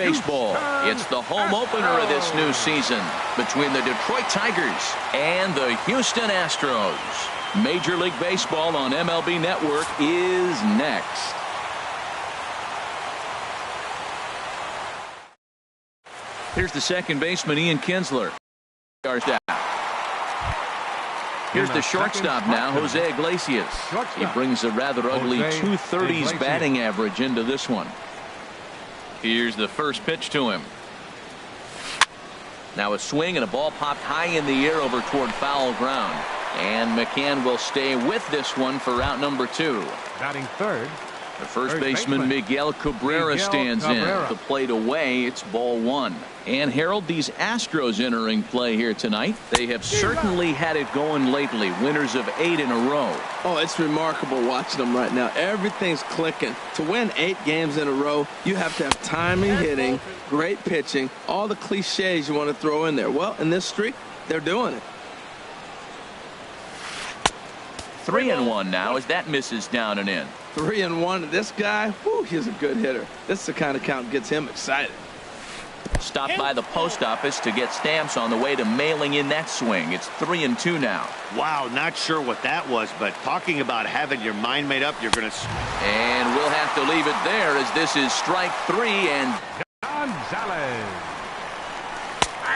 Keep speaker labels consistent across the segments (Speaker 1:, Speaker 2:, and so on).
Speaker 1: Baseball. It's the home opener of this new season between the Detroit Tigers and the Houston Astros. Major League Baseball on MLB Network is next. Here's the second baseman, Ian Kinsler. Here's the shortstop now, Jose Iglesias. He brings a rather ugly 230s batting average into this one. Here's the first pitch to him. Now a swing and a ball popped high in the air over toward foul ground. And McCann will stay with this one for out number 2.
Speaker 2: Batting third.
Speaker 1: The first baseman Miguel Cabrera stands in. The plate away, it's ball 1. And Harold, these Astros entering play here tonight. They have certainly had it going lately. Winners of 8 in a row.
Speaker 3: Oh, it's remarkable watching them right now. Everything's clicking. To win 8 games in a row, you have to have timing, hitting, great pitching, all the cliches you want to throw in there. Well, in this streak, they're doing it.
Speaker 1: 3-1 now as that misses down and in.
Speaker 3: 3-1. This guy, whew, he's a good hitter. This is the kind of count that gets him excited.
Speaker 1: Stopped by the post office to get stamps on the way to mailing in that swing. It's 3-2 now.
Speaker 4: Wow, not sure what that was, but talking about having your mind made up, you're going to.
Speaker 1: And we'll have to leave it there as this is strike 3 and
Speaker 2: Gonzalez.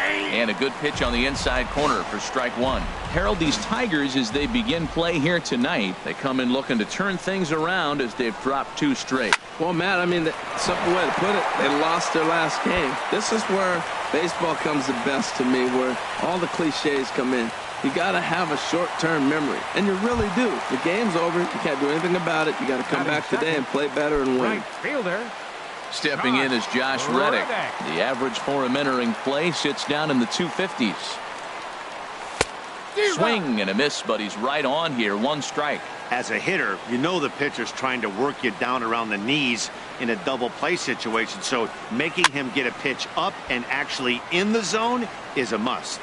Speaker 1: And a good pitch on the inside corner for strike 1. Harold, these Tigers, as they begin play here tonight, they come in looking to turn things around as they've dropped 2 straight.
Speaker 3: Well, Matt, I mean, the simple way to put it, they lost their last game. This is where baseball comes the best to me, where all the cliches come in. You got to have a short-term memory, and you really do. The game's over. You can't do anything about it. You got to come back today and play better and win.
Speaker 2: Right fielder.
Speaker 1: Stepping in is Josh Reddick. The average for him entering play sits down in the 250s. Swing and a miss, but he's right on here. 1 strike.
Speaker 4: As a hitter, you know the pitcher's trying to work you down around the knees in a double play situation, so making him get a pitch up and actually in the zone is a must.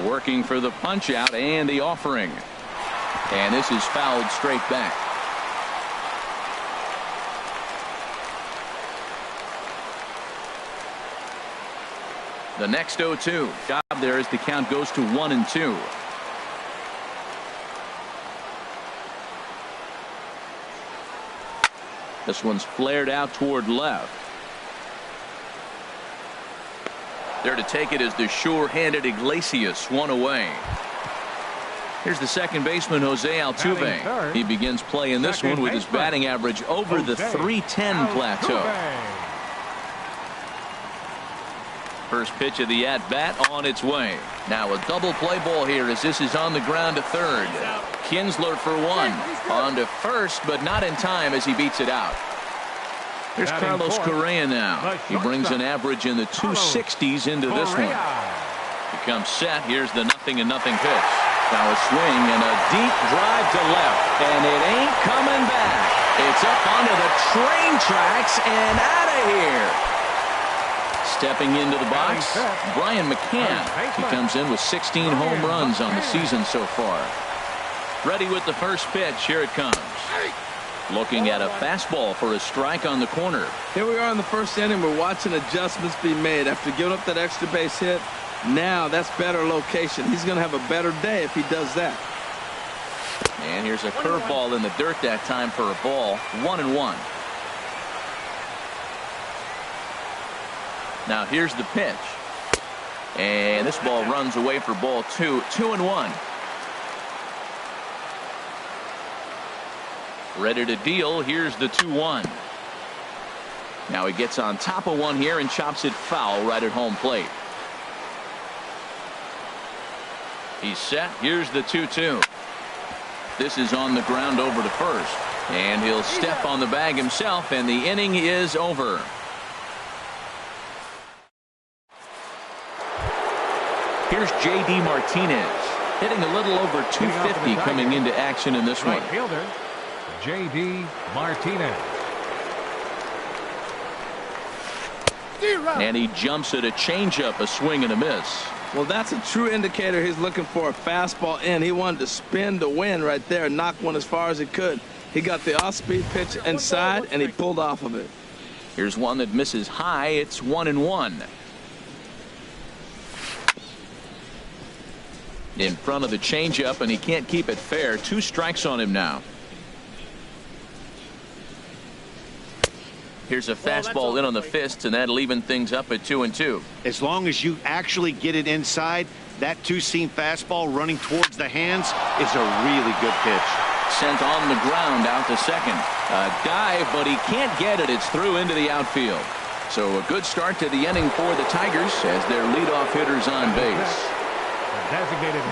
Speaker 1: Working for the punch out and the offering. And this is fouled straight back. The next 0-2. Job there as the count goes to 1-2. This one's flared out toward left. There to take it is the sure-handed Iglesias. 1 away. Here's the second baseman, Jose Altuve. He begins play in this one with his batting average over the 310 plateau. First pitch of the at-bat on its way. Now a double play ball here as this is on the ground to third. Kinsler for 1. On to first, but not in time as he beats it out. Here's Carlos Correa now. He brings an average in the 260s into this one. He comes set. Here's the 0-0 pitch. Now a swing and a deep drive to left. And it ain't coming back. It's up onto the train tracks and out of here. Stepping into the box, Brian McCann. He comes in with 16 home runs on the season so far. Ready with the first pitch. Here it comes. Looking at a fastball for a strike on the corner.
Speaker 3: Here we are in the first inning. We're watching adjustments be made after giving up that extra base hit. Now that's better location. He's going to have a better day if he does that.
Speaker 1: And here's a curveball in the dirt that time for a ball. 1-1. Now here's the pitch. And this ball runs away for ball 2. 2-1. Ready to deal. Here's the 2-1. Now he gets on top of one here and chops it foul right at home plate. He's set. Here's the 2-2. This is on the ground over to first. And he'll step on the bag himself, and the inning is over. Here's J.D. Martinez hitting a little over 250 coming into action in this one.
Speaker 2: Right fielder, J.D. Martinez.
Speaker 1: And he jumps at a changeup, a swing and a miss.
Speaker 3: Well, that's a true indicator he's looking for a fastball in. He wanted to spin the wind right there, knock one as far as he could. He got the off-speed pitch inside, and he pulled off of it.
Speaker 1: Here's one that misses high. It's 1-1. In front of the changeup, and he can't keep it fair. 2 strikes on him now. Here's a fastball in on the fists, and that'll even things up at 2-2.
Speaker 4: As long as you actually get it inside, that two-seam fastball running towards the hands is a really good pitch.
Speaker 1: Sent on the ground out to second. A dive, but he can't get it. It's through into the outfield. So a good start to the inning for the Tigers as their leadoff hitter's on base.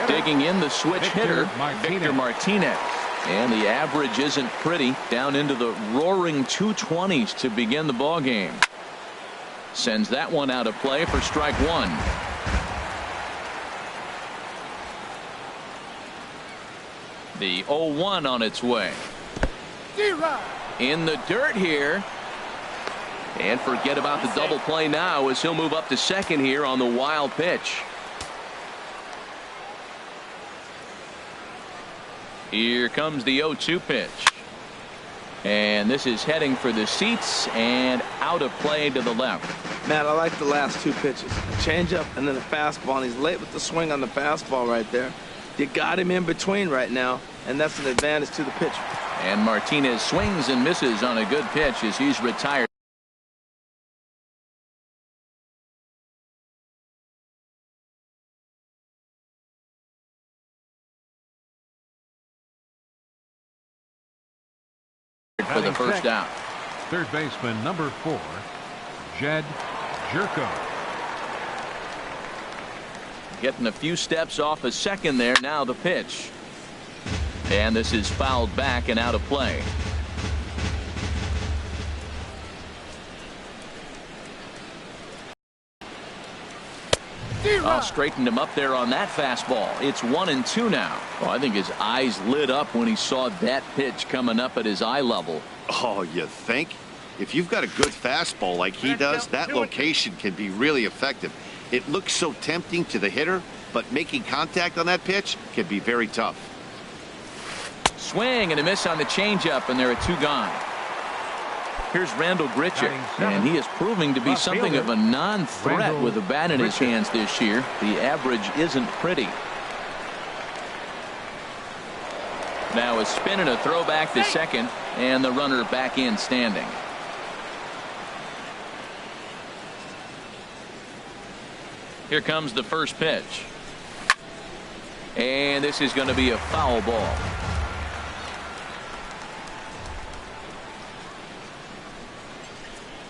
Speaker 1: Digging in the switch hitter, Victor Martinez. And the average isn't pretty, down into the roaring 220s to begin the ball game. Sends that one out of play for strike 1. The 0-1 on its way. In the dirt here. And forget about the double play now as he'll move up to second here on the wild pitch. Here comes the 0-2 pitch. And this is heading for the seats and out of play to the left.
Speaker 3: Matt, I like the last 2 pitches. A changeup and then a fastball. And he's late with the swing on the fastball right there. You got him in between right now, and that's an advantage to the pitcher.
Speaker 1: And Martinez swings and misses on a good pitch as he's retired. For the first out.
Speaker 2: Third baseman number 4, Jed Jerko.
Speaker 1: Getting a few steps off a second there. Now the pitch. And this is fouled back and out of play. Oh, straightened him up there on that fastball. It's 1-2 now. Oh, I think his eyes lit up when he saw that pitch coming up at his eye level.
Speaker 4: Oh, you think? If you've got a good fastball like he does, that location can be really effective. It looks so tempting to the hitter, but making contact on that pitch can be very tough.
Speaker 1: Swing and a miss on the changeup, and there are 2 gone. Here's Randall Grichuk, and he is proving to be something of a non-threat with a bat in his hands this year. The average isn't pretty. Now a spin and a throw back to second, and the runner back in standing. Here comes the first pitch. And this is going to be a foul ball.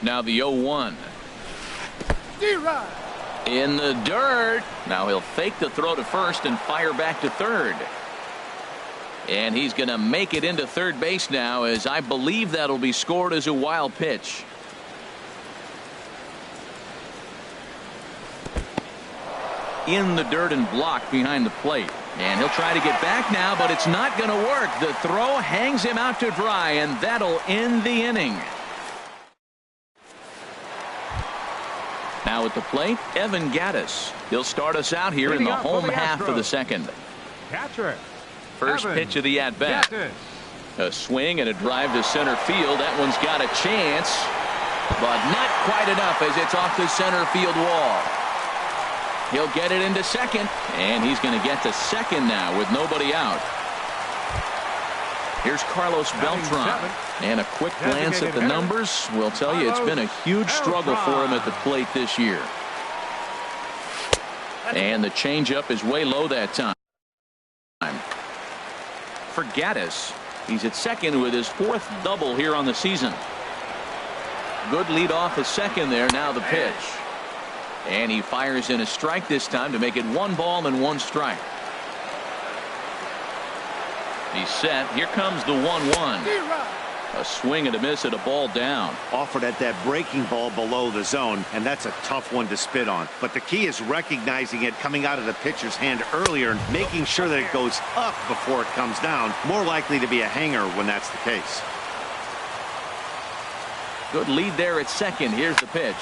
Speaker 1: Now the 0-1. In the dirt. Now he'll fake the throw to first and fire back to third. And he's going to make it into third base now, as I believe that'll be scored as a wild pitch. In the dirt and blocked behind the plate. And he'll try to get back now, but it's not going to work. The throw hangs him out to dry, and that'll end the inning. Now at the plate, Evan Gattis. He'll start us out here in the home half of the second.
Speaker 2: Catcher.
Speaker 1: First pitch of the at-bat. A swing and a drive to center field. That one's got a chance, but not quite enough as it's off the center field wall. He'll get it into second, and he's going to get to second now with nobody out. Here's Carlos Beltran, and a quick glance at the numbers will tell you it's been a huge struggle for him at the plate this year. And the changeup is way low that time. For Gattis, he's at second with his 4th double here on the season. Good lead off at second there. Now the pitch. And he fires in a strike this time to make it 1 ball and 1 strike. He's set. Here comes the 1-1. A swing and a miss at a ball down.
Speaker 4: Offered at that breaking ball below the zone, and that's a tough one to spit on. But the key is recognizing it coming out of the pitcher's hand earlier and making sure that it goes up before it comes down. More likely to be a hanger when that's the case.
Speaker 1: Good lead there at second. Here's the pitch.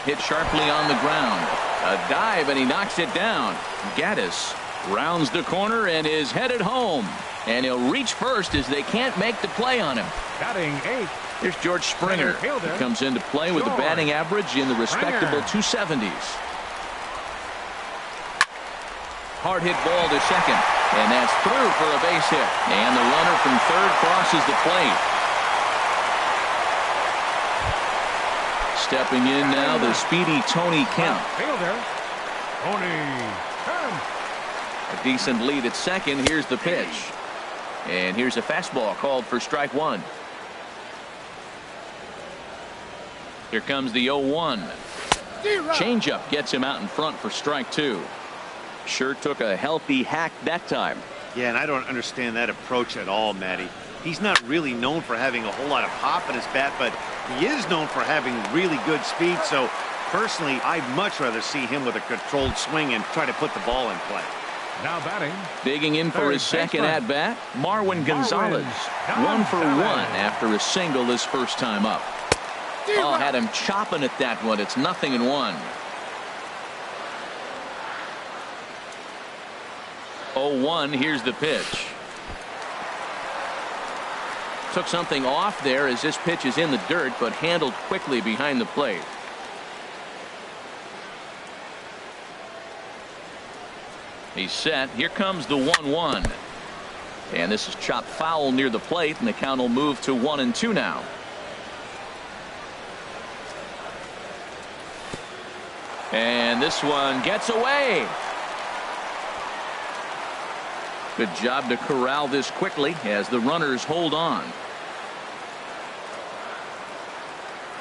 Speaker 1: hit sharply on the ground. A dive, and he knocks it down. Gaddis rounds the corner and is headed home. And he'll reach first as they can't make the play on him.
Speaker 2: Batting 8th.
Speaker 1: Here's George Springer. He comes into play with a batting average in the respectable 270s. Hard hit ball to second. And that's through for a base hit. And the runner from third crosses the plate. Stepping in now, the speedy Tony Kemp.
Speaker 2: Fielder. Tony Kemp.
Speaker 1: A decent lead at second. Here's the pitch. And here's a fastball called for strike one. Here comes the 0-1. Changeup gets him out in front for strike two. Sure took a healthy hack that time.
Speaker 4: Yeah, and I don't understand that approach at all, Matty. He's not really known for having a whole lot of pop in his bat, but he is known for having really good speed. So personally, I'd much rather see him with a controlled swing and try to put the ball in play.
Speaker 2: Now batting.
Speaker 1: Digging in for his second at bat, Marwin Gonzalez. 1 for 1 after a single his first time up. Oh, had him chopping at that one. It's 0-1. 0-1. Here's the pitch. Took something off there as this pitch is in the dirt, but handled quickly behind the plate. He's set. Here comes the 1-1. And this is chopped foul near the plate, and the count will move to 1-2 now. And this one gets away. Good job to corral this quickly as the runners hold on.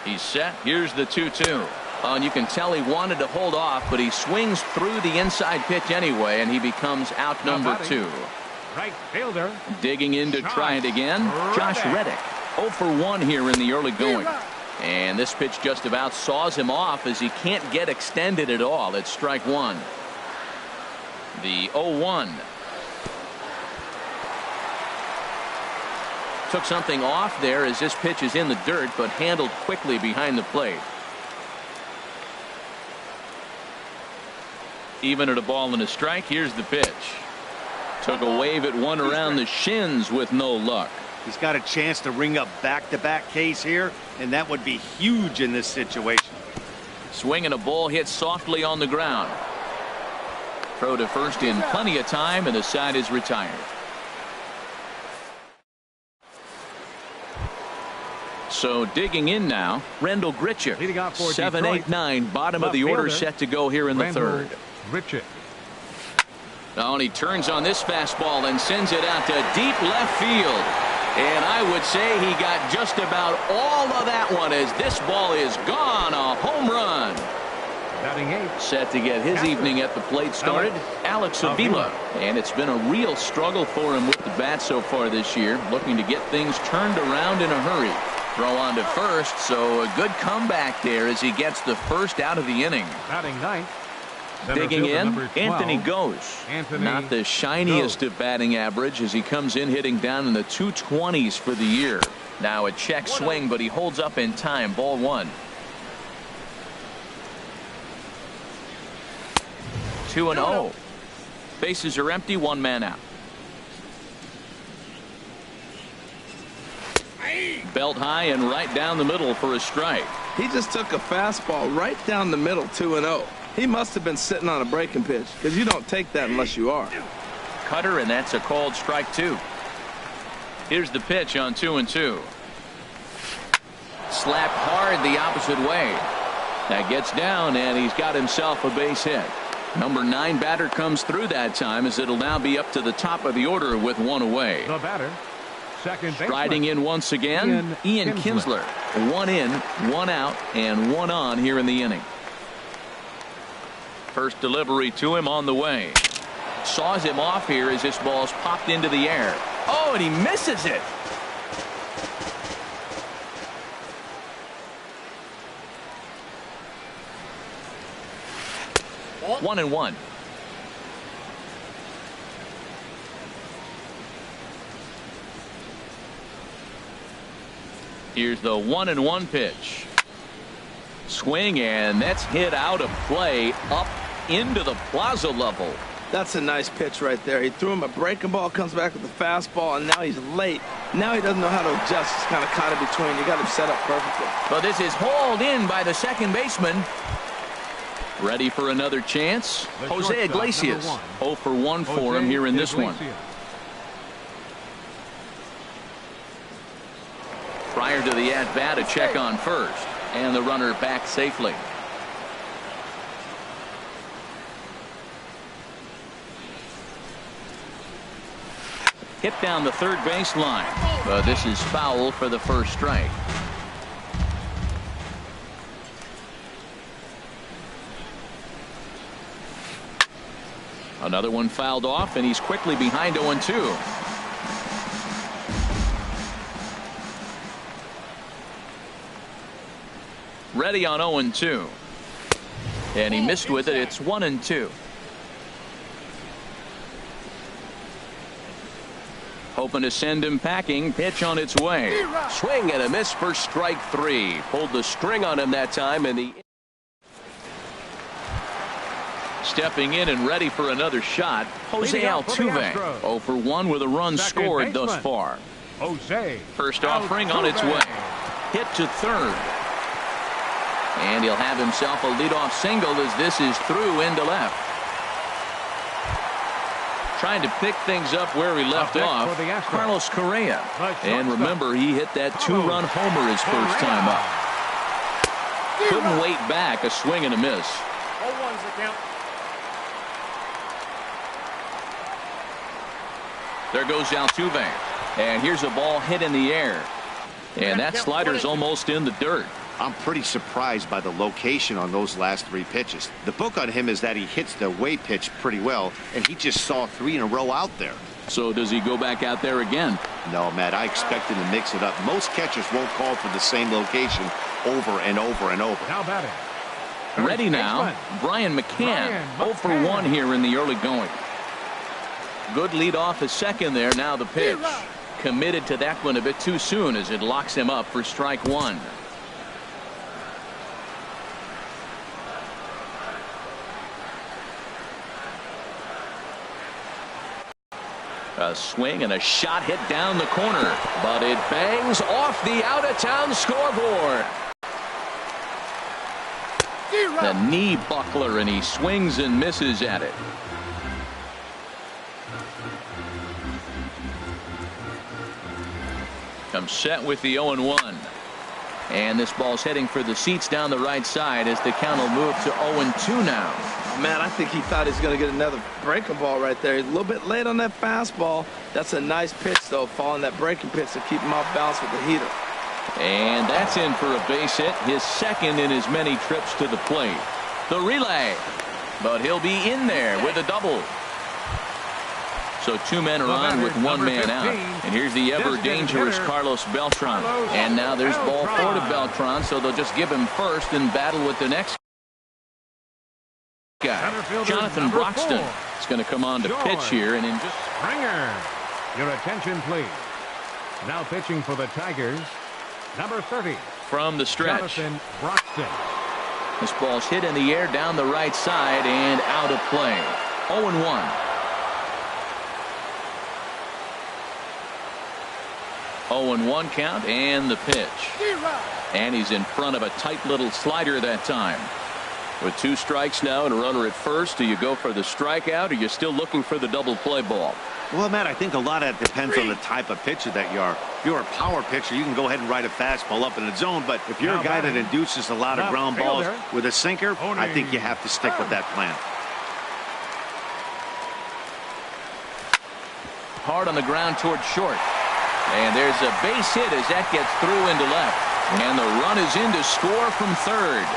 Speaker 1: He's set. Here's the 2-2. Oh, and you can tell he wanted to hold off, but he swings through the inside pitch anyway, and he becomes out number 2.
Speaker 2: Right fielder.
Speaker 1: Digging in to try it again. Josh Reddick. 0 for 1 here in the early going. And this pitch just about saws him off as he can't get extended at all. It's strike one. The 0-1. Took something off there as this pitch is in the dirt, but handled quickly behind the plate. Even at a ball and a strike. Here's the pitch. Took a wave at one around the shins with no luck.
Speaker 4: He's got a chance to ring up back-to-back Ks here, and that would be huge in this situation.
Speaker 1: Swinging a ball hit softly on the ground. Throw to first in plenty of time, and the side is retired. So digging in now, Rendell Grichuk. 7, 8, 9, bottom of the order set to go here in the third.
Speaker 2: Grichuk.
Speaker 1: Oh, and he turns on this fastball and sends it out to deep left field. And I would say he got just about all of that one as this ball is gone. A home run.
Speaker 2: Batting 8.
Speaker 1: Set to get his evening at the plate started, Alex Avila. And it's been a real struggle for him with the bat so far this year, looking to get things turned around in a hurry. Throw on to first, so a good comeback there as he gets the first out of the inning.
Speaker 2: Batting 9th.
Speaker 1: Digging in, Anthony Goes. Not the shiniest of batting average as he comes in hitting down in the 220s for the year. Now a check swing, but he holds up in time. Ball one. 2-0. Bases are empty, one man out. Belt high and right down the middle for a strike.
Speaker 3: He just took a fastball right down the middle, 2-0. He must have been sitting on a breaking pitch, because you don't take that unless you are.
Speaker 1: Cutter, and that's a called strike two. Here's the pitch on 2-2. Slapped hard the opposite way. That gets down, and he's got himself a base hit. Number 9 batter comes through that time as it'll now be up to the top of the order with one away.
Speaker 2: The batter, second baseman.
Speaker 1: Striding in once again, Ian Kinsler. 1 in, 1 out, and 1 on here in the inning. First delivery to him on the way. Saws him off here as this ball's popped into the air. Oh, and he misses it. One and one. Here's the 1-1 pitch. Swing, and that's hit out of play up into the plaza level.
Speaker 3: That's a nice pitch right there. He threw him a breaking ball, comes back with the fastball, and now he's late. Now he doesn't know how to adjust. He's kind of caught in between. You got him set up perfectly.
Speaker 1: But this is hauled in by the second baseman. Ready for another chance. Jose Iglesias. 0 for 1 for him here in this one. Prior to the at-bat, a check on first. And the runner back safely. Hit down the third baseline. But this is foul for the first strike. Another one fouled off, and he's quickly behind 0-2. Ready on 0-2. And he missed with it. It's 1-2. Hoping to send him packing. Pitch on its way.
Speaker 5: Swing and a miss for strike 3. Pulled the string on him that time, and the
Speaker 1: stepping in and ready for another shot, Jose Altuve. 0 for 1 with a run scored thus far.
Speaker 2: Jose.
Speaker 1: First offering on its way. Hit to third. And he'll have himself a leadoff single as this is through into left. Trying to pick things up where he left off, Carlos Correa. And remember, he hit that 2-run homer his first time up. Couldn't wait back. A swing and a miss.
Speaker 6: 0-1's the count.
Speaker 1: There goes Altuve. And here's a ball hit in the air. And that slider's almost in the dirt.
Speaker 4: I'm pretty surprised by the location on those last 3 pitches. The book on him is that he hits the away pitch pretty well, and he just saw 3 in a row out there.
Speaker 1: So does he go back out there again?
Speaker 4: No, Matt, I expect him to mix it up. Most catchers won't call for the same location over and over and over.
Speaker 2: Now batting.
Speaker 1: Ready now, Brian McCann. 0 for 1 here in the early going. Good lead off at second there. Now the pitch. Committed to that one a bit too soon as it locks him up for strike 1. A swing and a shot hit down the corner, but it bangs off the out-of-town scoreboard. The knee buckler, and he swings and misses at it. Comes set with the 0-1. And this ball's heading for the seats down the right side as the count will move to 0-2 now.
Speaker 3: Man, I think he thought he was going to get another breaking ball right there. He's a little bit late on that fastball. That's a nice pitch, though, following that breaking pitch to keep him off balance with the heater.
Speaker 1: And that's in for a base hit, his second in as many trips to the plate. The relay, but he'll be in there with a double. So 2 men are on with 1 man out. And here's the ever dangerous Carlos Beltran. And now there's ball 4 to Beltran, so they'll just give him first and battle with the next guy. Jonathan Broxton is going to come on to pitch here. And in just
Speaker 2: Springer. Your attention, please. Now pitching for the Tigers, number 30.
Speaker 1: From the stretch.
Speaker 2: Jonathan Broxton.
Speaker 1: This ball's hit in the air down the right side and out of play. 0-1. 0-1 count and the pitch. And he's in front of a tight little slider that time. With 2 strikes now and a runner at first, do you go for the strikeout or are you still looking for the double play ball?
Speaker 4: Well, Matt, I think a lot of that depends on the type of pitcher that you are. If you're a power pitcher, you can go ahead and ride a fastball up in the zone. But if you're a guy that induces a lot of ground balls with a sinker, I think you have to stick with that plan.
Speaker 1: Hard on the ground towards short. And there's a base hit as that gets through into left. And the run is in to score from third.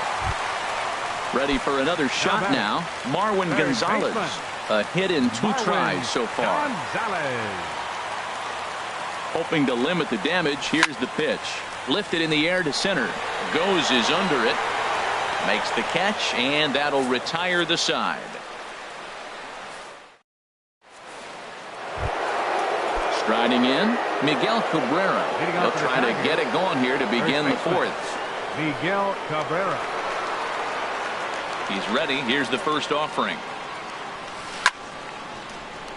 Speaker 1: Ready for another shot now. Marwin Gonzalez. A hit in 2 tries so far. Hoping to limit the damage. Here's the pitch. Lifted in the air to center. Goes is under it. Makes the catch, and that'll retire the side. Striding in, Miguel Cabrera. He'll try to get it going here to begin the 4th.
Speaker 2: Miguel Cabrera.
Speaker 1: He's ready. Here's the first offering.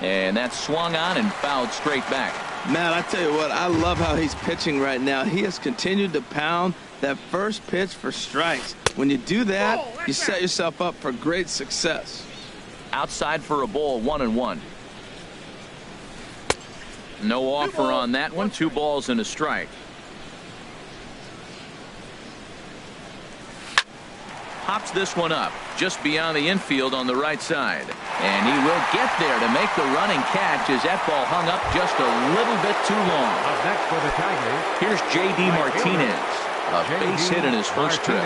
Speaker 1: And that's swung on and fouled straight back.
Speaker 3: Matt, I tell you what, I love how he's pitching right now. He has continued to pound that first pitch for strikes. When you do that, you set yourself up for great success.
Speaker 1: Outside for a ball, 1-1. No offer on that one. 2 balls and a strike. Pops this one up just beyond the infield on the right side. And he will get there to make the running catch as that ball hung up just a little bit too long.
Speaker 2: Up next for the Tigers.
Speaker 1: Here's J.D. Martinez. A base hit in his first trip.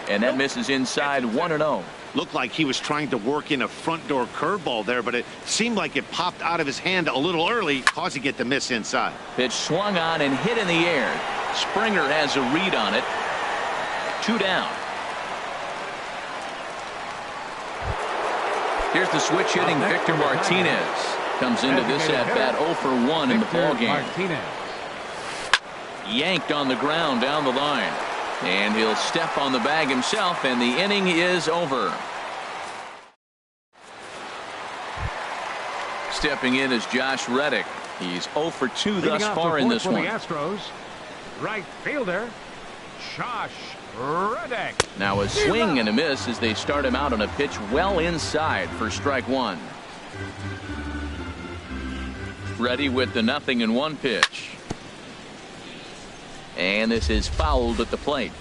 Speaker 1: And that misses inside, 1-0.
Speaker 4: Looked like he was trying to work in a front door curveball there, but it seemed like it popped out of his hand a little early, causing it to miss inside.
Speaker 1: Pitch swung on and hit in the air. Springer has a read on it. 2 down. Here's the switch hitting Victor Martinez. Comes into this at bat 0 for 1 in the ballgame. Yanked on the ground down the line. And he'll step on the bag himself, and the inning is over. Stepping in is Josh Reddick. He's 0 for 2 thus far in this one.
Speaker 2: The Astros, right fielder, Josh Reddick.
Speaker 1: Now a swing and a miss as they start him out on a pitch well inside for strike 1. Ready with the 0-1 pitch. And this is fouled at the plate.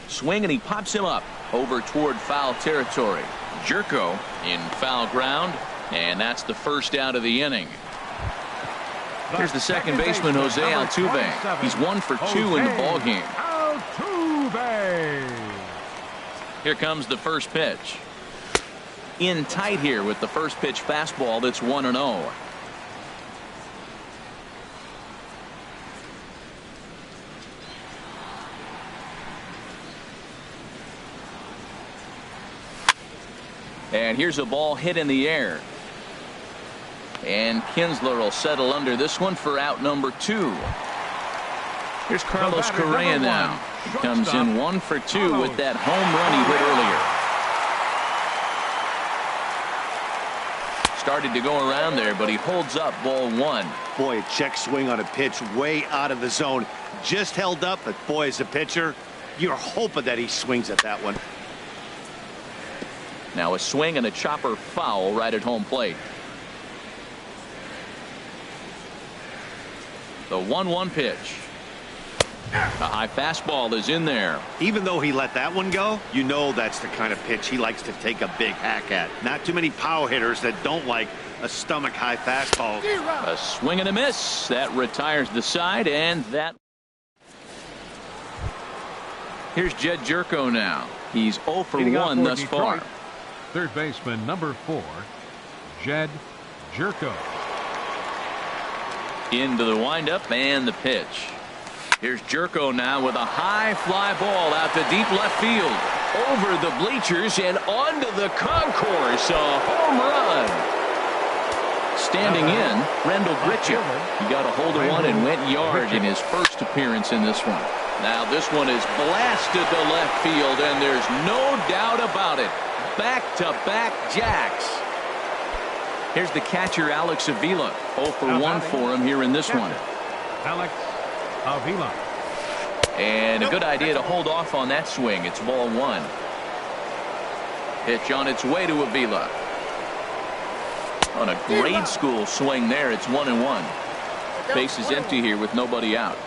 Speaker 1: Swing and he pops him up over toward foul territory. Jerko in foul ground, and that's the first out of the inning. Here's the second baseman, Jose Altuve. He's 1 for 2 in the ballgame.
Speaker 2: Altuve.
Speaker 1: Here comes the first pitch. In tight here with the first pitch fastball that's 1-0. And here's a ball hit in the air. And Kinsler will settle under this one for out number 2. Here's Carlos Correa now. He comes in 1 for 2 with that home run he hit earlier. Started to go around there, but he holds up ball 1.
Speaker 4: Boy, a check swing on a pitch way out of the zone. Just held up, but boy, as a pitcher, you're hoping that he swings at that one.
Speaker 1: Now a swing and a chopper foul right at home plate. The 1-1 pitch. A high fastball is in there.
Speaker 4: Even though he let that one go, you know that's the kind of pitch he likes to take a big hack at. Not too many power hitters that don't like a stomach high fastball.
Speaker 1: A swing and a miss. That retires the side, and that. Here's Jed Jerko now. He's 0 for 1 thus far.
Speaker 2: Third baseman number 4, Jed Jerko.
Speaker 1: Into the windup and the pitch. Here's Jerko now with a high fly ball out to deep left field. Over the bleachers and onto the concourse. A home run. Standing in, Rendell Gritchuk. He got a hold of one and went yard in his first appearance in this one. Now this one is blasted to left field, and there's no doubt about it. Back-to-back jacks. Here's the catcher, Alex Avila. 0 for 1 for him here in this one.
Speaker 2: Alex Avila.
Speaker 1: And a good idea to hold off on that swing. It's ball 1. Pitch on its way to Avila. On a grade school swing there, it's 1-1. Base is empty here with nobody out.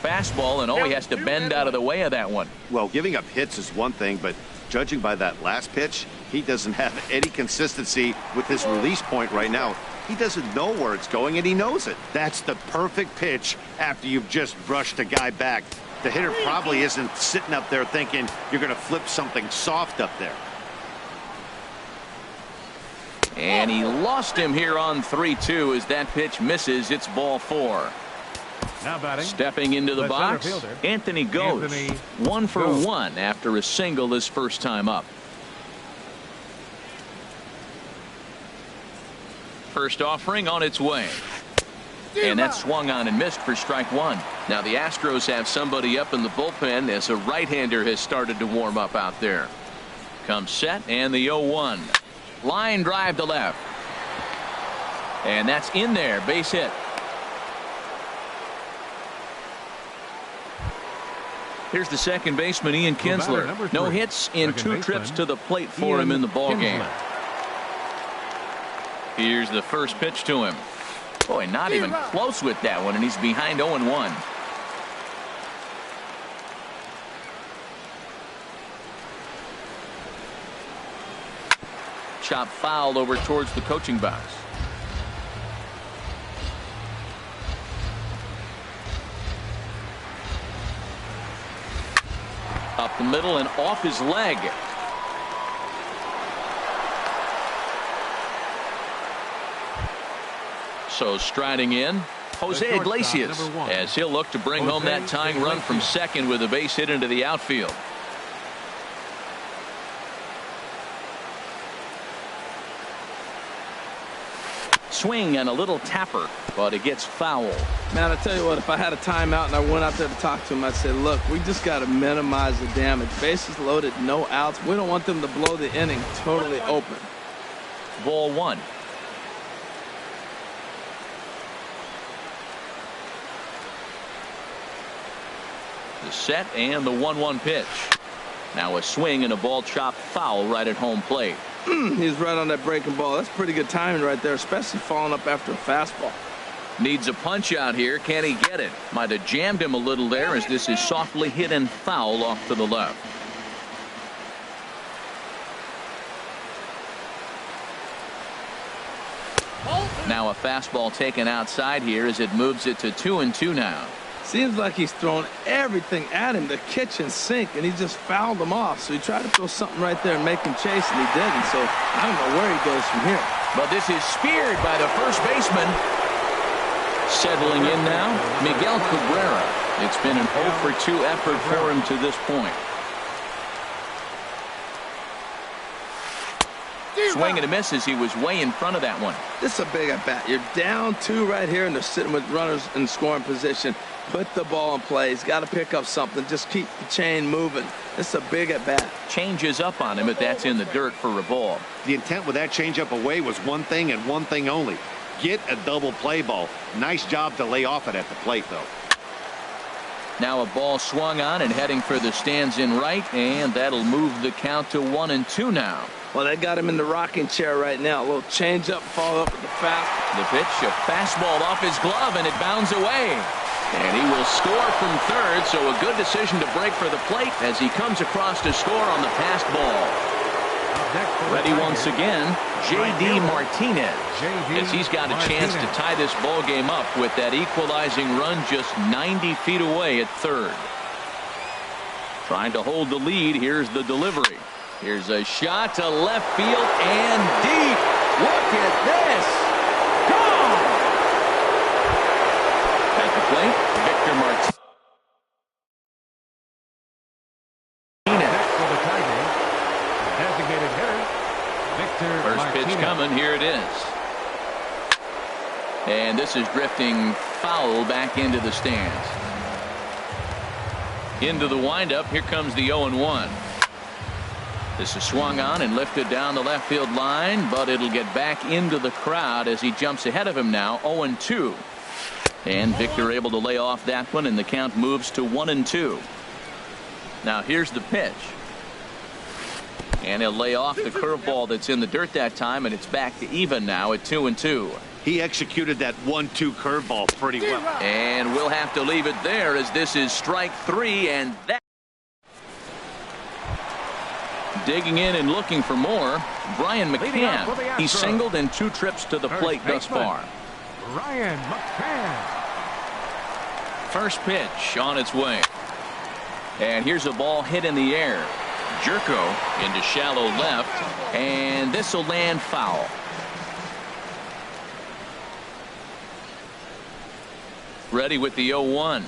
Speaker 1: Fastball, and he has to bend out of the way of that one.
Speaker 4: Well, giving up hits is one thing, but judging by that last pitch, he doesn't have any consistency with his release point right now. He doesn't know where it's going, and he knows it. That's the perfect pitch after you've just brushed a guy back. The hitter probably isn't sitting up there thinking you're going to flip something soft up there.
Speaker 1: And he lost him here on 3-2 as that pitch misses. It's ball 4.
Speaker 2: Now batting.
Speaker 1: Stepping into the box, Anthony goes. 1 for 1 after a single his first time up. First offering on its way. And that swung on and missed for strike one. Now the Astros have somebody up in the bullpen as a right-hander has started to warm up out there. Comes set and the 0-1. Line drive to left. And that's in there. Base hit. Here's the second baseman, Ian Kinsler. No hits in two trips to the plate for him in the ballgame. Here's the first pitch to him. Boy, not even close with that one, and he's behind 0-1. Chop foul over towards the coaching box. Up the middle and off his leg. So striding in, Jose Iglesias, as he'll look to bring home that tying run from second with a base hit into the outfield. Swing and a little tapper, but it gets foul.
Speaker 3: Man, I tell you what, if I had a timeout and I went out there to talk to him, I'd say, look, we just got to minimize the damage. Bases loaded, no outs. We don't want them to blow the inning totally open.
Speaker 1: Ball one. The set and the 1-1 pitch. Now a swing and a ball chopped foul right at home plate.
Speaker 3: He's right on that breaking ball. That's pretty good timing right there, especially falling up after a fastball.
Speaker 1: Needs a punch out here. Can he get it? Might have jammed him a little there as this is softly hit and foul off to the left. Now a fastball taken outside here as it moves it to 2-2 now.
Speaker 3: Seems like he's thrown everything at him, the kitchen sink, and he just fouled him off. So he tried to throw something right there and make him chase, and he didn't. So I don't know where he goes from here.
Speaker 1: But this is speared by the first baseman. Settling in now, Miguel Cabrera. It's been an 0-for-2 effort for him to this point. Swing and a miss as he was way in front of that one.
Speaker 3: This is a big at bat. You're down 2 right here, and they're sitting with runners in scoring position. Put the ball in play. He's got to pick up something. Just keep the chain moving. This is a big at bat.
Speaker 1: Changes up on him, but that's in the dirt for a ball.
Speaker 4: The intent with that changeup away was one thing and one thing only. Get a double play ball. Nice job to lay off it at the plate, though.
Speaker 1: Now a ball swung on and heading for the stands in right, and that'll move the count to 1-2 now.
Speaker 3: Well, they got him in the rocking chair right now. A little change up, follow up with the fast.
Speaker 1: The pitch, a fastball off his glove, and it bounds away. And he will score from third, so a good decision to break for the plate as he comes across to score on the passed ball. Ready once again, J.D. Martinez, as he's got a chance to tie this ball game up with that equalizing run just 90 feet away at third. Trying to hold the lead. Here's the delivery. Here's a shot to left field and deep. Look at this. Gone! At the plate, Victor Martinez.
Speaker 2: For the Tigers, designated hitter, Victor
Speaker 1: First pitch
Speaker 2: Martinez.
Speaker 1: coming. Here it is. And this is drifting foul back into the stands. Into the windup. Here comes the 0-1. This is swung on and lifted down the left field line, but it'll get back into the crowd as he jumps ahead of him now. 0-2. And Victor able to lay off that one, and the count moves to 1-2. Now here's the pitch. And he'll lay off the curveball that's in the dirt that time, and it's back to even now at 2-2.
Speaker 4: He executed that 1-2 curveball pretty well.
Speaker 1: And we'll have to leave it there as this is strike 3, and that. Digging in and looking for more, Brian McCann. He's singled in 2 trips to the plate thus far.
Speaker 2: Ryan McCann.
Speaker 1: First pitch on its way. And here's a ball hit in the air. Jerko into shallow left, and this will land foul. Ready with the 0-1.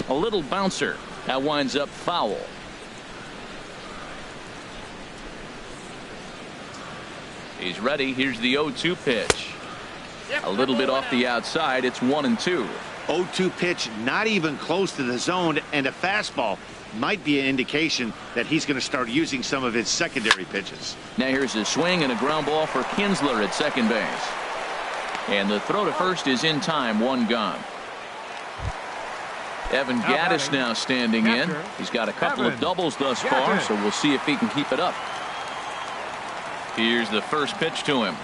Speaker 1: A little bouncer. That winds up foul. He's ready. Here's the 0-2 pitch. A little bit off the outside. It's 1-2.
Speaker 4: 0-2 pitch, not even close to the zone, and a fastball might be an indication that he's going to start using some of his secondary pitches.
Speaker 1: Now here's a swing and a ground ball for Kinsler at second base. And the throw to first is in time. One gone. Evan Gattis now standing in. He's got a couple of doubles thus far, so we'll see if he can keep it up. Here's the first pitch to him.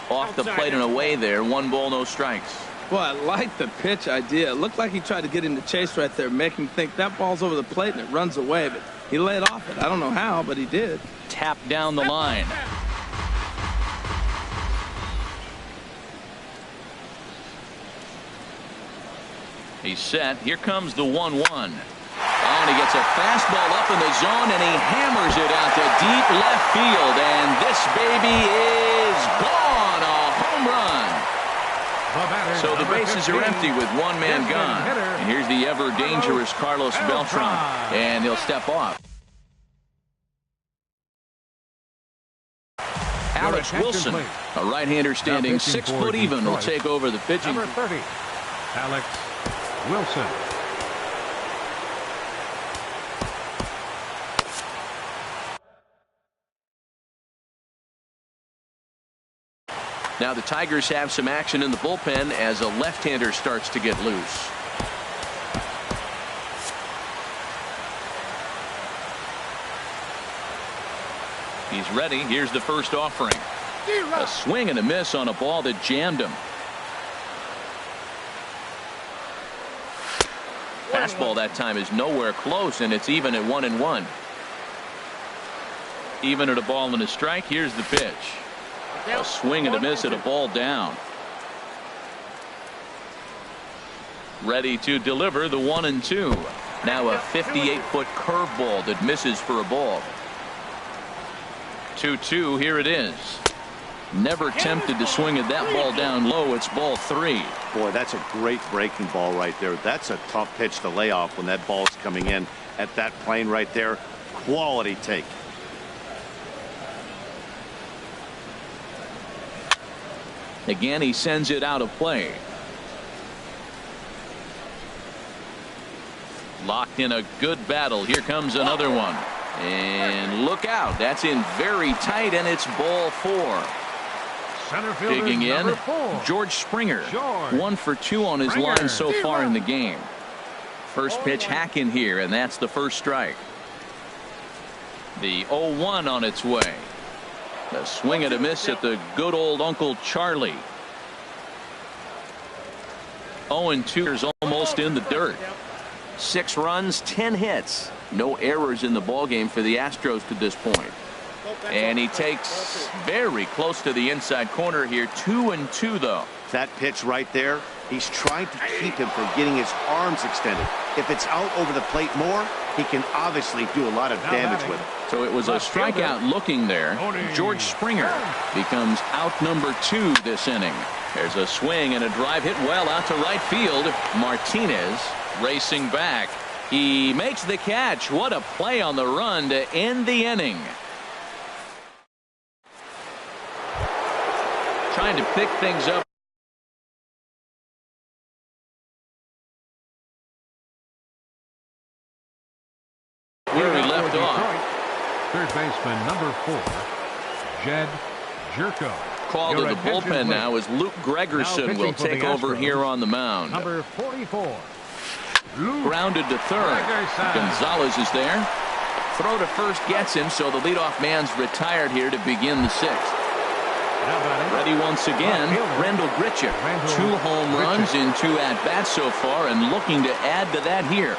Speaker 1: Off the plate and away there. 1 ball, no strikes.
Speaker 3: Boy, I like the pitch idea. It looked like he tried to get him to chase right there, make him think that ball's over the plate and it runs away, but he laid off it. I don't know how, but he did.
Speaker 1: Tap down the line. He's set. Here comes the 1-1. Oh, and he gets a fastball up in the zone, and he hammers it out to deep left field. And this baby is gone. A home run. So the bases are empty with 1 man gone. And here's the ever dangerous Carlos Beltran. And he'll step off. Alex Wilson, a right-hander standing 6 foot even, will take over the pitching.
Speaker 2: Number 30, Alex Wilson.
Speaker 1: Now the Tigers have some action in the bullpen as a left-hander starts to get loose. He's ready. Here's the first offering. A swing and a miss on a ball that jammed him. Fastball that time is nowhere close, and it's even at 1-1. Even at a ball and a strike. Here's the pitch. A swing and a miss at a ball down. Ready to deliver the 1-2. Now a 58-foot curveball that misses for a ball. 2-2. Here it is. Never tempted to swing at that ball down low. It's ball 3.
Speaker 4: Boy, that's a great breaking ball right there. That's a tough pitch to lay off when that ball's coming in at that plane right there. Quality take.
Speaker 1: Again, he sends it out of play. Locked in a good battle. Here comes another one. And look out. That's in very tight, and it's ball 4. Digging in, George Springer. 1 for 2 on his line so far in the game. First pitch hack in here, and that's the first strike. The 0-1 on its way. A swing and a miss at the good old Uncle Charlie. 0-2 is almost in the dirt. 6 runs, 10 hits. No errors in the ballgame for the Astros to this point. And he takes very close to the inside corner here. 2-2 though.
Speaker 4: That pitch right there, he's trying to keep him from getting his arms extended. If it's out over the plate more, he can obviously do a lot of damage with it.
Speaker 1: So it was a strikeout looking there. George Springer becomes out number 2 this inning. There's a swing and a drive hit well out to right field. Martinez racing back. He makes the catch. What a play on the run to end the inning. Trying to pick things up. Where we left off.
Speaker 2: Third baseman number 4, Jed Jerko.
Speaker 1: Called to the bullpen now as Luke Gregerson will take over here on the mound.
Speaker 2: Number 44.
Speaker 1: Grounded to third. Gonzalez is there. Throw to first gets him, so the leadoff man's retired here to begin the 6th. Ready once again, Randall Grichuk. 2 home runs in 2 at-bats so far, and looking to add to that here.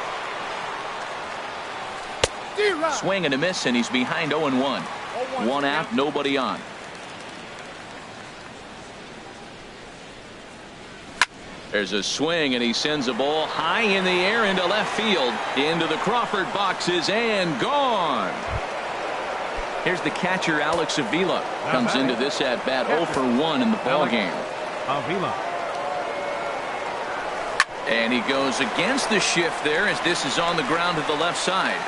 Speaker 1: Swing and a miss, and he's behind 0-1. 1 out, nobody on. There's a swing, and he sends a ball high in the air into left field. Into the Crawford boxes and gone. Here's the catcher, Alex Avila. Comes into this at-bat 0 for 1 in the ballgame.
Speaker 2: Avila.
Speaker 1: And he goes against the shift there as this is on the ground to the left side.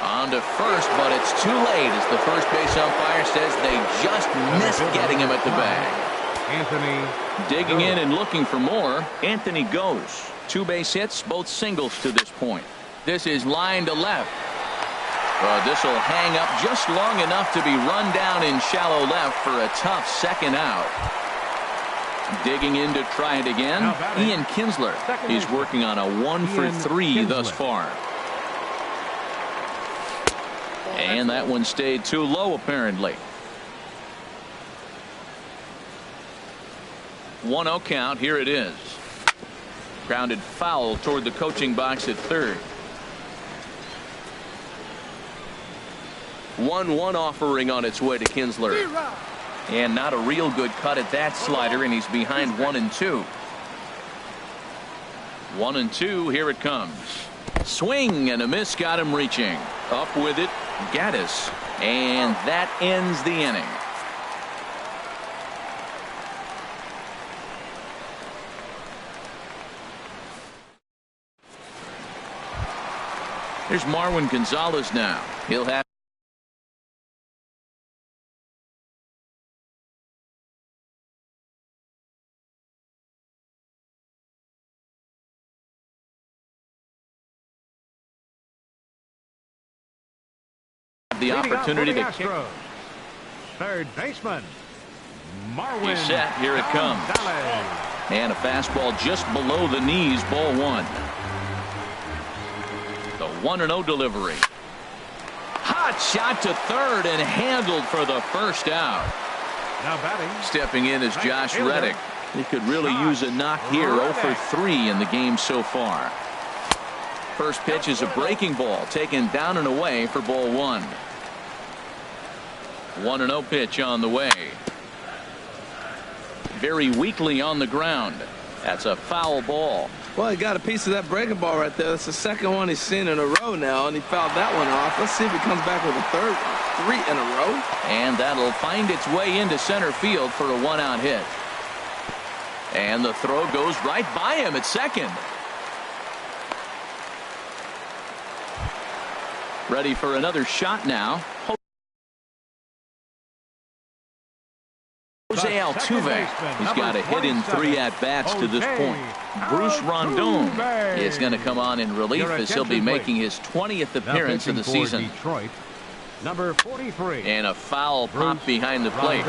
Speaker 1: On to first, but it's too late as the first base umpire says they just missed getting him at the bag.
Speaker 2: Anthony
Speaker 1: digging in and looking for more. Anthony goes. 2 base hits, both singles to this point. This is line to left. This will hang up just long enough to be run down in shallow left for a tough second out. Digging in to try it again. Ian Kinsler is working on a 1-for-3 thus far. And that one stayed too low apparently. 1-0 count. Here it is. Grounded foul toward the coaching box at third.
Speaker 5: 1-1 offering on its way to Kinsler.
Speaker 1: And not a real good cut at that slider, and he's behind 1-2. 1-2. Here it comes. Swing and a miss, got him reaching. Up with it, Gaddis. And that ends the inning. Here's Marwin Gonzalez now. He'll have the opportunity to kick.
Speaker 2: Third baseman Marwin.
Speaker 1: He's set. Here it comes. And a fastball just below the knees. Ball 1. The 1-0 delivery. Hot shot to third and handled for the first out.
Speaker 2: Now batting.
Speaker 1: Stepping in is Josh Reddick. He could really use a knock here. 0-for-3 in the game so far. First pitch is a breaking ball taken down and away for ball 1. 1-0 pitch on the way. Very weakly on the ground. That's a foul ball.
Speaker 3: Well, he got a piece of that breaking ball right there. That's the second one he's seen in a row now, and he fouled that one off. Let's see if he comes back with a third, 3 in a row.
Speaker 1: And that'll find its way into center field for a 1-out hit. And the throw goes right by him at second. Ready for another shot now. Jose Altuve. He's got a hit in 3 at-bats to this point. Bruce Rondon is going to come on in relief as he'll be making his 20th appearance of the season.
Speaker 2: Detroit, number 43.
Speaker 1: And a foul pop behind the plate.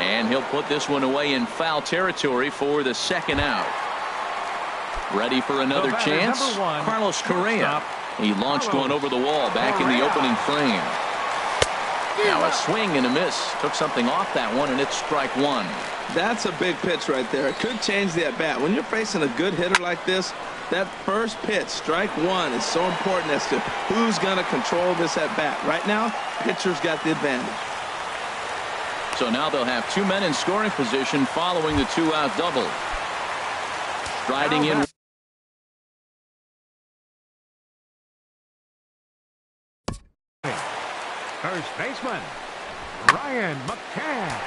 Speaker 1: And he'll put this one away in foul territory for the second out. Ready for another chance? Carlos Correa. He launched one over the wall back in the opening frame. Now a swing and a miss. Took something off that one, and it's strike 1.
Speaker 3: That's a big pitch right there. It could change the at-bat. When you're facing a good hitter like this, that first pitch, strike 1, is so important as to who's going to control this at-bat. Right now, pitcher's got the advantage.
Speaker 1: So now they'll have 2 men in scoring position following the 2-out double. Striding in.
Speaker 2: First baseman Ryan McCann.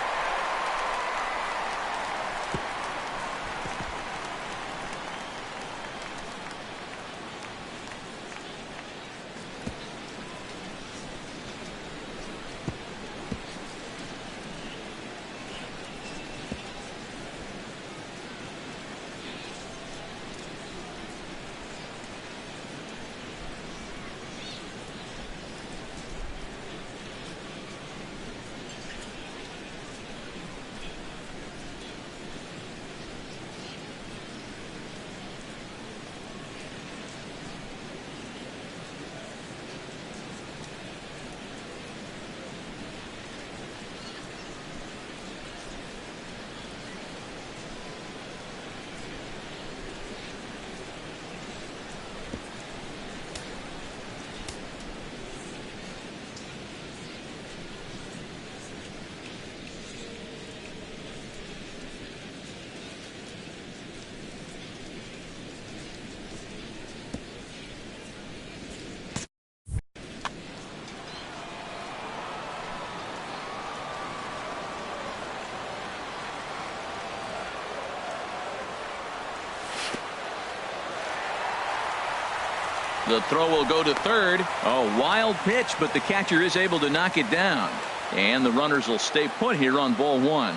Speaker 1: The throw will go to third. A wild pitch, but the catcher is able to knock it down. And the runners will stay put here on ball one.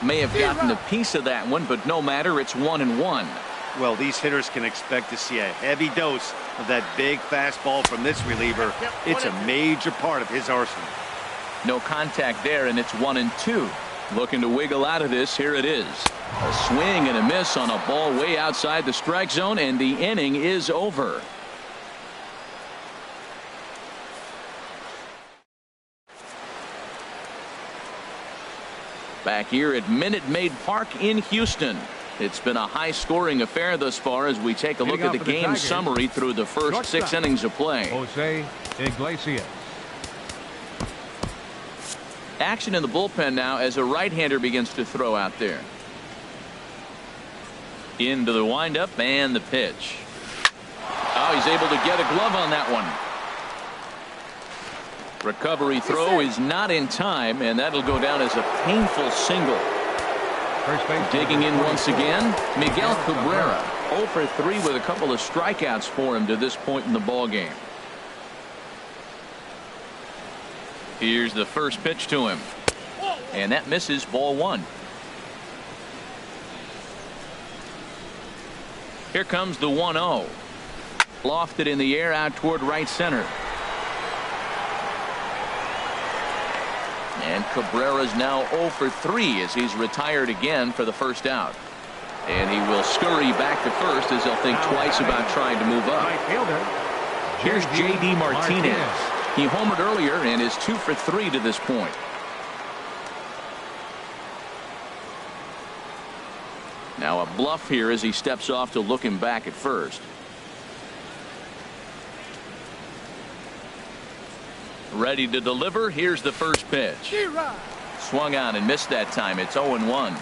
Speaker 1: May have gotten a piece of that one, but no matter, it's 1-1.
Speaker 4: Well, these hitters can expect to see a heavy dose of that big fastball from this reliever. It's a major part of his arsenal.
Speaker 1: No contact there, and it's 1-2. Looking to wiggle out of this. Here it is. A swing and a miss on a ball way outside the strike zone, and the inning is over. Back here at Minute Maid Park in Houston. It's been a high-scoring affair thus far as we take a look at the game summary through the first 6 innings of play.
Speaker 2: Jose Iglesias.
Speaker 1: Action in the bullpen now as a right-hander begins to throw out there. Into the windup and the pitch. Oh, he's able to get a glove on that one. Recovery throw is not in time, and that'll go down as a painful single. Digging in once again, Miguel Cabrera. 0 for 3 with a couple of strikeouts for him to this point in the ball game. Here's the first pitch to him, and that misses, ball one. Here comes the 1-0. Lofted in the air out toward right center. And Cabrera's now 0 for 3 as he's retired again for the first out. And he will scurry back to first as he'll think twice about trying to move up. Here's J.D. Martinez. He homered earlier and is 2 for 3 to this point. Now a bluff here as he steps off to look him back at first. Ready to deliver. Here's the first pitch. Swung on and missed that time. It's 0-1.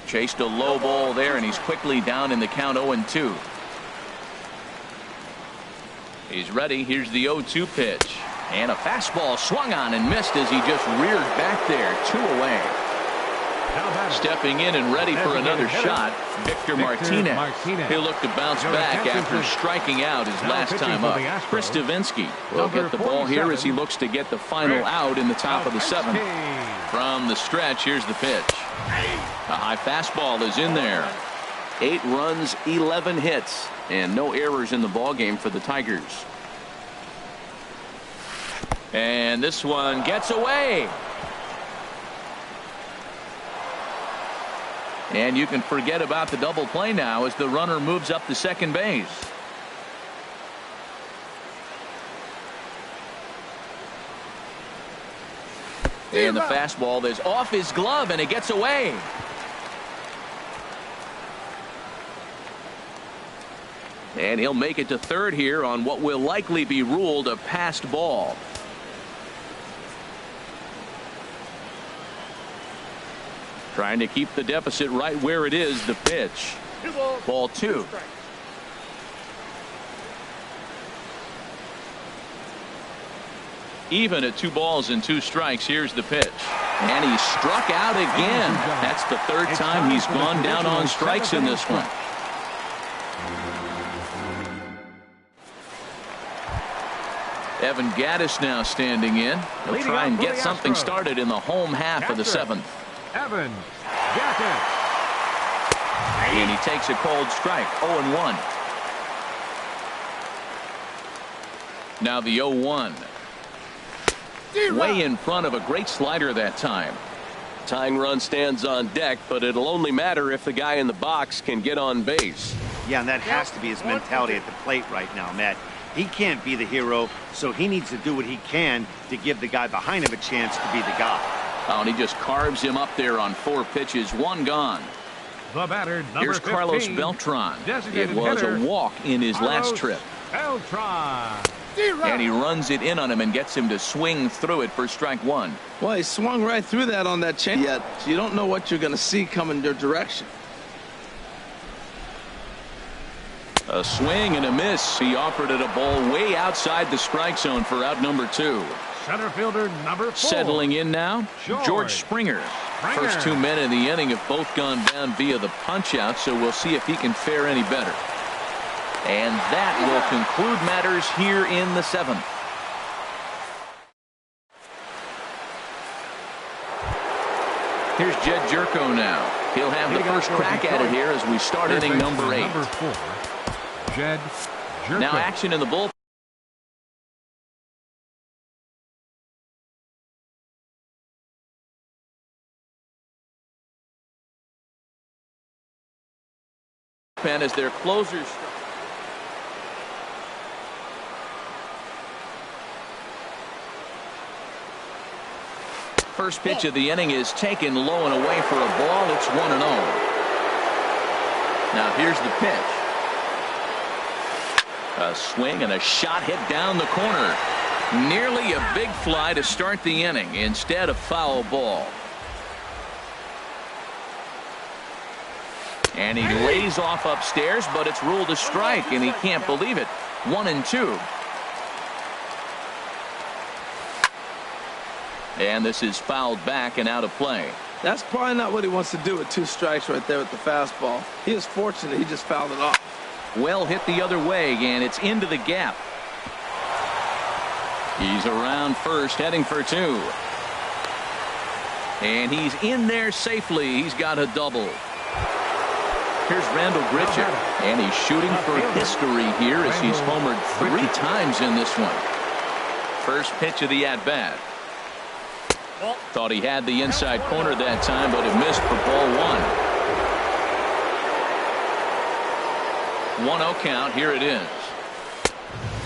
Speaker 1: Chased a low ball there, and he's quickly down in the count. 0-2. He's ready. Here's the 0-2 pitch. And a fastball swung on and missed as he just reared back there. 2 away. Stepping in and ready for another shot, Victor Martinez. He'll look to bounce back after striking out his last time up. Chris Davinsky will get the ball here as he looks to get the final out in the top of the 7th. From the stretch, here's the pitch. A high fastball is in there. 8 runs, 11 hits, and no errors in the ball game for the Tigers. And this one gets away. And you can forget about the double play now as the runner moves up to second base. And the fastball is off his glove and it gets away. And he'll make it to third here on what will likely be ruled a passed ball. Trying to keep the deficit right where it is. The pitch. Ball 2. Even at 2 balls and 2 strikes. Here's the pitch. And he struck out again. That's the 3rd time he's gone down on strikes in this one. Evan Gattis now standing in. He'll try and get something started in the home half of the 7th.
Speaker 2: Evan Gattis.
Speaker 1: And he takes a cold strike. 0-1. Now the 0-1. Way in front of a great slider that time.
Speaker 5: Tying run stands on deck, but it'll only matter if the guy in the box can get on base.
Speaker 4: Yeah, and that has to be his mentality at the plate right now, Matt. He can't be the hero, so he needs to do what he can to give the guy behind him a chance to be the guy.
Speaker 1: Oh, and he just carves him up there on 4 pitches. 1 gone.
Speaker 2: The batter, number
Speaker 1: Here's
Speaker 2: 15,
Speaker 1: Carlos Beltran.
Speaker 2: Designated
Speaker 1: It was
Speaker 2: hitter,
Speaker 1: a walk in his last
Speaker 2: Carlos
Speaker 1: trip.
Speaker 2: Beltran.
Speaker 1: And he runs it in on him and gets him to swing through it for strike 1.
Speaker 3: Well, he swung right through that on that change. Yet you don't know what you're going to see coming your direction.
Speaker 1: A swing and a miss. He offered it a ball way outside the strike zone for out number 2.
Speaker 2: Center fielder number 4.
Speaker 1: Settling in now, George Springer. First 2 men in the inning have both gone down via the punch out, so we'll see if he can fare any better. And that will conclude matters here in the 7th. Here's Jed Jerko now. He'll have the first crack at it here as we start inning number 8.
Speaker 2: Number 4, Jed Jerko.
Speaker 1: Now action in the bullpen. As their closers. First pitch of the inning is taken low and away for a ball. It's 1-0. Now here's the pitch. A swing and a shot hit down the corner. Nearly a big fly to start the inning. Instead, a foul ball. And he lays off upstairs, but it's ruled a strike, and he can't believe it. 1-2. And this is fouled back and out of play.
Speaker 3: That's probably not what he wants to do with 2 strikes right there with the fastball. He is fortunate he just fouled it off.
Speaker 1: Well hit the other way, and it's into the gap. He's around first, heading for 2. And he's in there safely. He's got a double. Here's Randall Grichuk, and he's shooting for history here as he's homered 3 times in this one. First pitch of the at-bat. Thought he had the inside corner that time, but it missed for ball 1. 1-0 count. Here it is.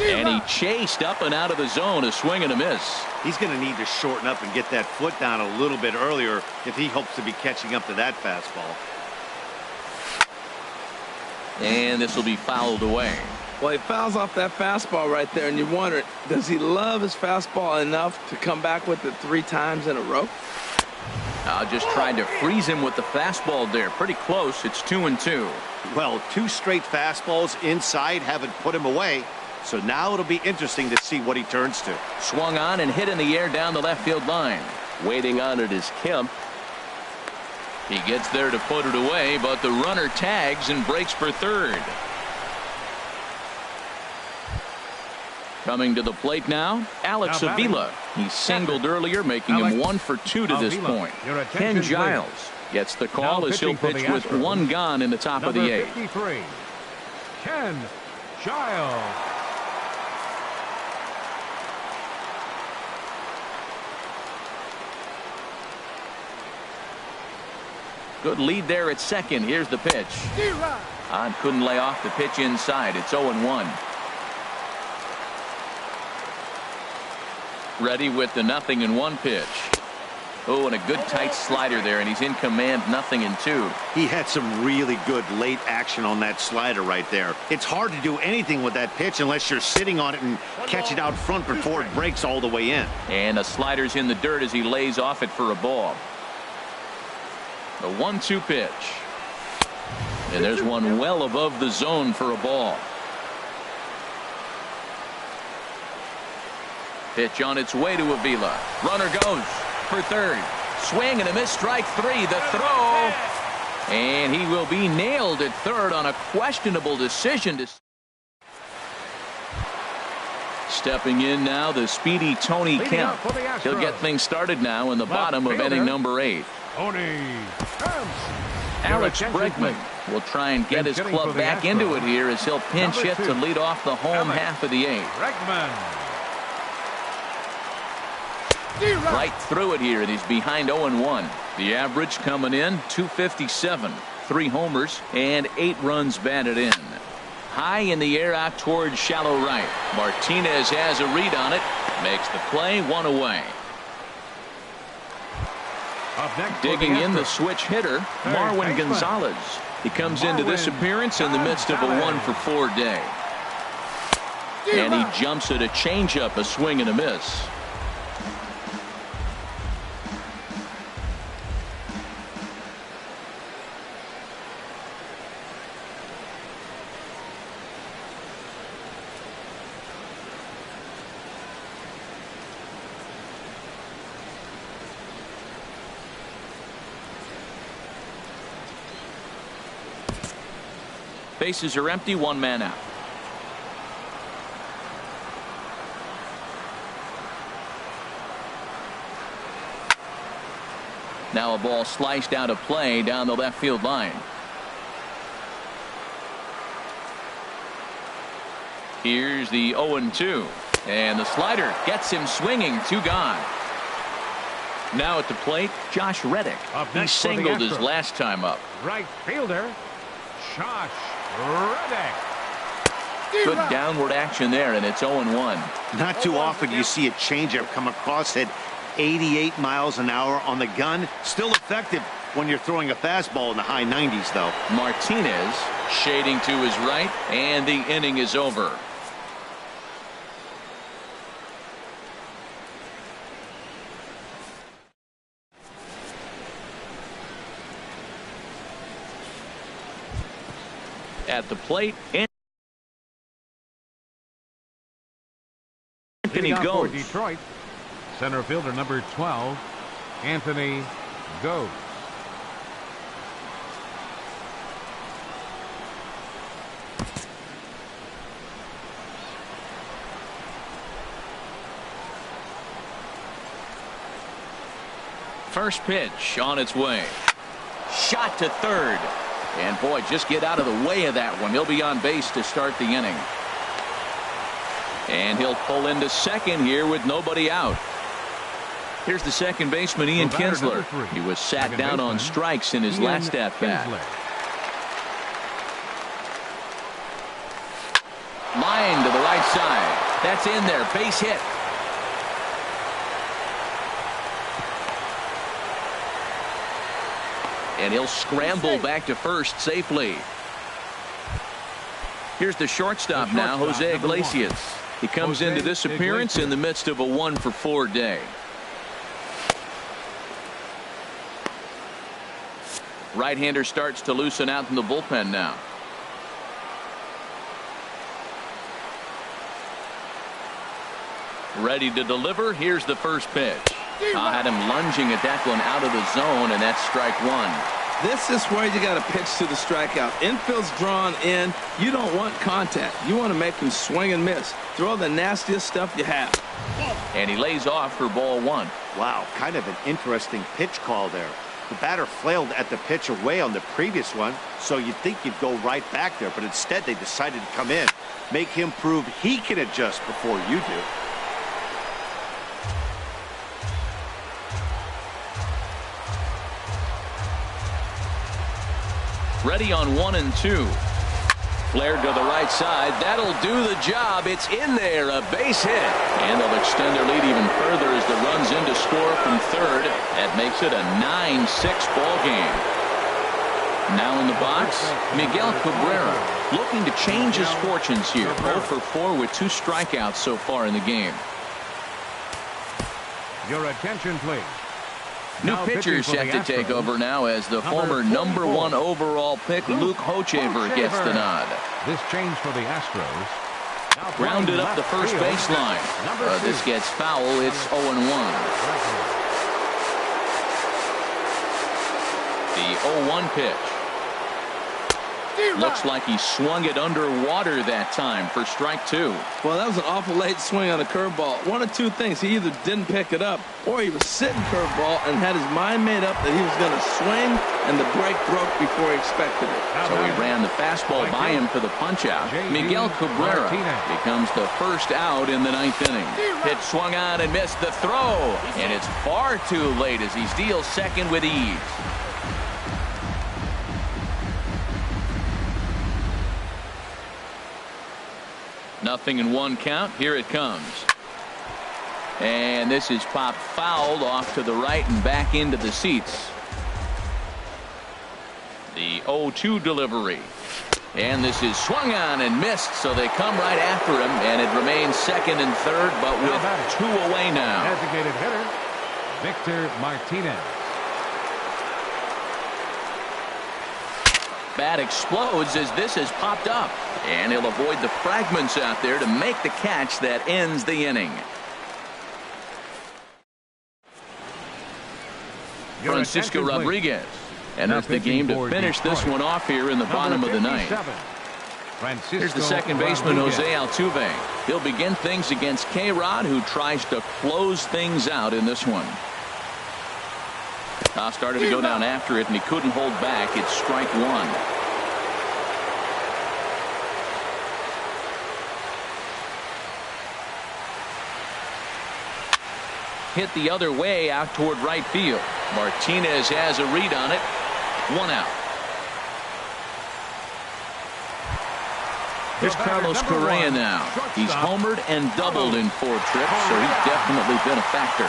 Speaker 1: And he chased up and out of the zone. A swing and a miss.
Speaker 4: He's going to need to shorten up and get that foot down a little bit earlier if he hopes to be catching up to that fastball.
Speaker 1: And this will be fouled away.
Speaker 3: Well, he fouls off that fastball right there, and you wonder, does he love his fastball enough to come back with it 3 times in a row?
Speaker 1: Just trying to freeze him with the fastball there. Pretty close. It's 2-2.
Speaker 4: Well, 2 straight fastballs inside haven't put him away. So now it'll be interesting to see what he turns to.
Speaker 1: Swung on and hit in the air down the left field line.
Speaker 5: Waiting on it is Kemp.
Speaker 1: He gets there to put it away, but the runner tags and breaks for third. Coming to the plate now, Alex Avila. He singled earlier, making him 1 for 2 to this point. Ken Giles gets the call as he'll pitch with 1 gone in the top of the 8th.
Speaker 2: 53, Ken Giles.
Speaker 1: Good lead there at second. Here's the pitch. On couldn't lay off the pitch inside. It's 0-1. Ready with the 0-1 pitch. Oh, and a good tight slider there, and he's in command. 0-2.
Speaker 4: He had some really good late action on that slider right there. It's hard to do anything with that pitch unless you're sitting on it and catch it out front before it breaks all the way in.
Speaker 1: And the slider's in the dirt as he lays off it for a ball. The 1-2 pitch. And there's one well above the zone for a ball. Pitch on its way to Avila. Runner goes for third. Swing and a miss. Strike 3. The throw. And he will be nailed at third on a questionable decision. Stepping in now, the speedy Tony Kemp. He'll get things started now in the bottom of inning number 8. Alex Bregman will try and get his club back into it here as he'll pinch hit to lead off the home half of the 8th. Right through it here, and he's behind 0-1. The average coming in 257, 3 homers and 8 runs batted in. High in the air out towards shallow right. Martinez has a read on it, makes the play, 1 away. Digging in the switch hitter, Marwin Gonzalez. He comes into this appearance in the midst of a 1-for-4 day. And he jumps at a changeup, a swing and a miss. Bases are empty, one man out. Now a ball sliced out of play down the left field line. Here's the 0-2. And the slider gets him swinging. 2 gone. Now at the plate, Josh Reddick. He singled his last time up.
Speaker 2: Right fielder, Josh Reddick.
Speaker 1: Good downward action there, and it's 0-1.
Speaker 4: Not too often you see a changeup come across at 88 miles an hour on the gun. Still effective when you're throwing a fastball in the high 90s, though.
Speaker 1: Martinez shading to his right, and the inning is over. At the plate, Anthony goes.
Speaker 2: For Detroit, center fielder number 12, Anthony goes.
Speaker 1: First pitch on its way. Shot to third. And boy, just get out of the way of that one. He'll be on base to start the inning. And he'll pull into second here with nobody out. Here's the second baseman, Ian Kinsler. He was sat down on strikes in his last at bat. Line to the right side. That's in there. Base hit. And he'll scramble back to first safely. Here's the shortstop now, Jose Iglesias. He comes into this appearance in the midst of a 1-for-4 day. Right-hander starts to loosen out in the bullpen now. Ready to deliver. Here's the first pitch. Had him lunging at that one out of the zone, and that's strike 1.
Speaker 3: This is where you got to pitch to the strikeout. Infield's drawn in. You don't want contact. You want to make him swing and miss. Throw the nastiest stuff you have.
Speaker 1: And he lays off for ball 1.
Speaker 4: Wow, kind of an interesting pitch call there. The batter flailed at the pitch away on the previous one, so you'd think you'd go right back there, but instead they decided to come in, make him prove he can adjust before you do.
Speaker 1: Ready on 1 and 2. Flared to the right side. That'll do the job. It's in there. A base hit. And they'll extend their lead even further as the run's in to score from third. That makes it a 9-6 ball game. Now in the box, Miguel Cabrera looking to change his fortunes here. 0 for 4 with 2 strikeouts so far in the game.
Speaker 2: Your attention, please.
Speaker 1: New pitcher set to take over now as the former number 1 overall pick Luke Hochevar gets the nod.
Speaker 2: This change for the Astros.
Speaker 1: Grounded up the first baseline. This gets foul. It's 0-1. The 0-1 pitch. Looks like he swung it underwater that time for strike 2.
Speaker 3: Well, that was an awful late swing on a curveball. One of two things. He either didn't pick it up or he was sitting curveball and had his mind made up that he was going to swing and the break broke before he expected it.
Speaker 1: So he ran the fastball by him for the punch out. Miguel Cabrera becomes the first out in the 9th inning. Pitch swung on and missed the throw. And it's far too late as he steals second with ease. Nothing in 1 count. Here it comes. And this is popped fouled off to the right and back into the seats. The 0-2 delivery. And this is swung on and missed, so they come right after him, and it remains second and third, but with 2 away now.
Speaker 2: Designated hitter, Victor Martinez.
Speaker 1: Bat explodes as this has popped up, and he'll avoid the fragments out there to make the catch that ends the inning.
Speaker 2: Francisco
Speaker 1: Rodriguez enters the game to finish this one off here in the bottom of the 9th.
Speaker 2: Francisco
Speaker 1: Here's the second baseman,
Speaker 2: Rodriguez.
Speaker 1: Jose Altuve. He'll begin things against K-Rod, who tries to close things out in this one. Started to go down after it, and he couldn't hold back. It's strike one. Hit the other way out toward right field. Martinez has a read on it. One out. Here's Carlos Correa now. He's homered and doubled in 4 trips, so he's definitely been a factor.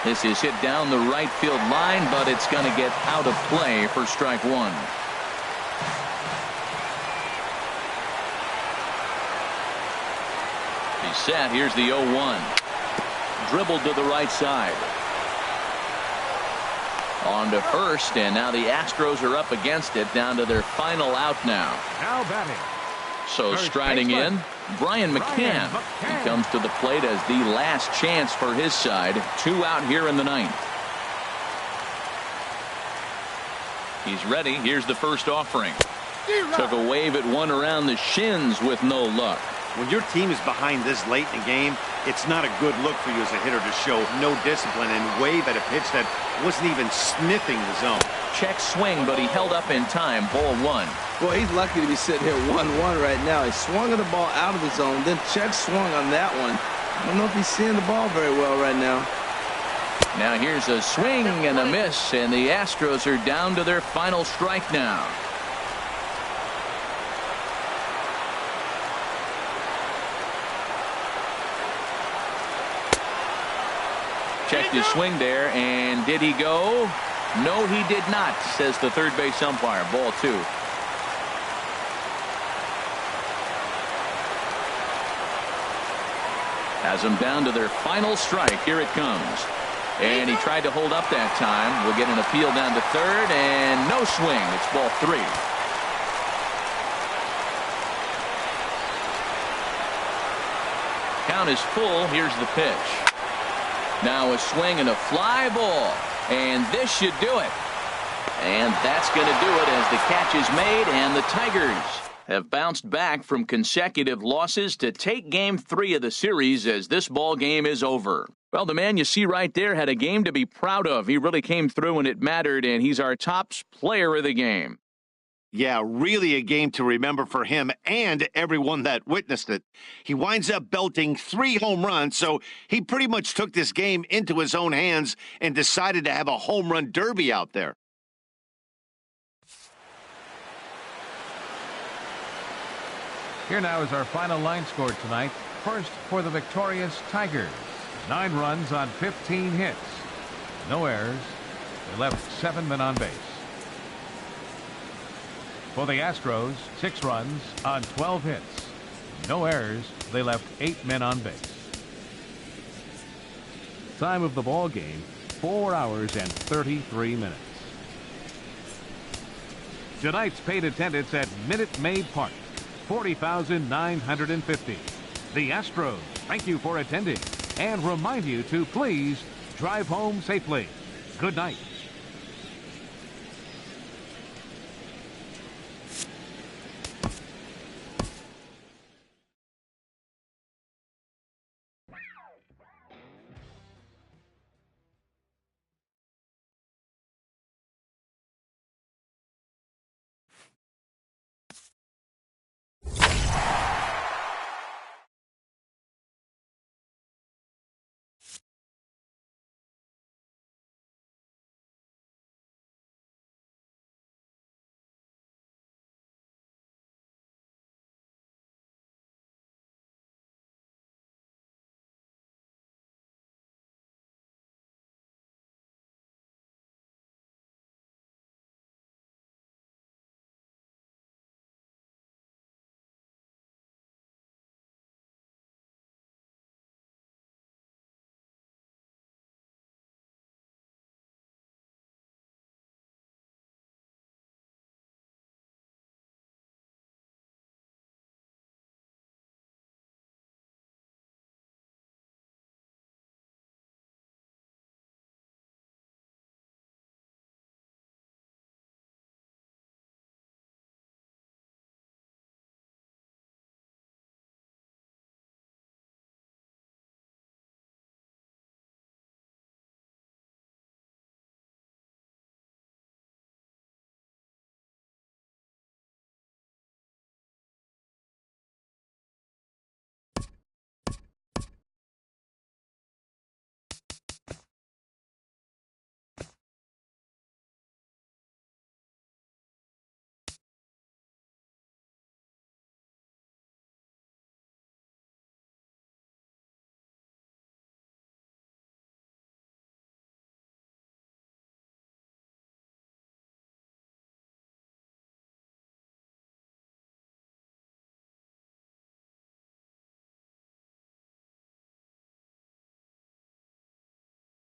Speaker 1: This is hit down the right field line, but it's going to get out of play for strike one. He's set. Here's the 0-1. Dribbled to the right side. On to first, and now the Astros are up against it, down to their final out now.
Speaker 2: Now batting.
Speaker 1: So striding in, Brian McCann. He comes to the plate as the last chance for his side. 2 out here in the 9th. He's ready. Here's the first offering. Took a wave at one around the shins with no luck.
Speaker 4: When your team is behind this late in the game, it's not a good look for you as a hitter to show no discipline and wave at a pitch that wasn't even sniffing the zone.
Speaker 1: Check swing, but he held up in time. Ball 1.
Speaker 3: Boy, he's lucky to be sitting here 1-1 right now. He swung at the ball out of the zone, then check swung on that one. I don't know if he's seeing the ball very well right now.
Speaker 1: Now here's a swing and a miss, and the Astros are down to their final strike now. Checked his swing there, and did he go? No, he did not, says the third base umpire. Ball 2. Has them down to their final strike. Here it comes. And he tried to hold up that time. We'll get an appeal down to third, and no swing. It's ball 3. Count is full. Here's the pitch. Now a swing and a fly ball. And this should do it. And that's going to do it as the catch is made, and the Tigers have bounced back from consecutive losses to take Game 3 of the series as this ball game is over. Well, the man you see right there had a game to be proud of. He really came through when it mattered, and he's our top player of the game.
Speaker 4: Yeah, really a game to remember for him and everyone that witnessed it. He winds up belting 3 home runs, so he pretty much took this game into his own hands and decided to have a home run derby out there.
Speaker 2: Here now is our final line score tonight. First for the victorious Tigers. 9 runs on 15 hits. No errors. They left 7 men on base. For the Astros, 6 runs on 12 hits. No errors. They left 8 men on base. Time of the ball game, 4 hours and 33 minutes. Tonight's paid attendance at Minute Maid Park, 40,950. The Astros thank you for attending and remind you to please drive home safely. Good night.